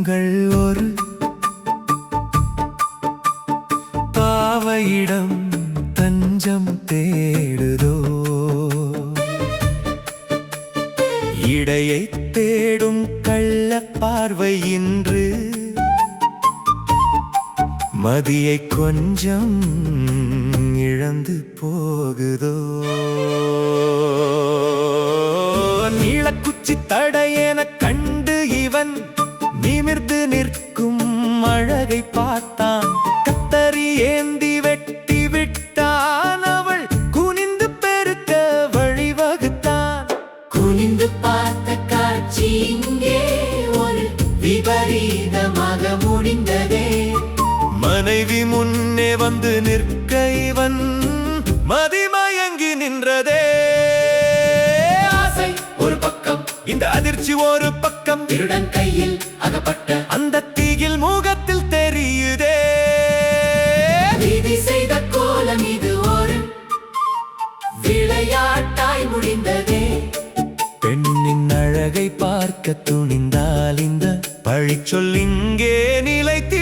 கண்கள் ஒரு பாவையிடம் தஞ்சம் தேடுதோ, இடையை தேடும் கள்ள பார்வை இன்று மதியை கொஞ்சம் இழந்து போகுதோ. நீளக்குச்சி தடையென கண்டு இவன் நிமிர்ந்து நிற்கும் அழகை பார்த்தான். கத்தரி ஏந்தி வெட்டி விட்டான். அவள் குனிந்து பெருக்க வழிவகுத்தான். குனிந்து பார்த்த காட்சி இங்கே ஒரு விபரீதமாக முடிந்ததே. மனைவி முன்னே வந்து நிற்க இவன் மதிமயங்கி நின்றதே. ஆசை ஒரு பக்கம், இந்த அதிர்ச்சி ஒரு பக்கம். திருடன் கையில் அகப்பட்ட அந்த தீயில் முகத்தில் தெரியுதே. விதி செய்த கோலம் இது ஒரு விளையாட்டாய் முடிந்ததே. பெண்ணின் அழகை பார்க்க துணிந்தால் இந்த பழிச்சொல் இங்கே நிலைத்து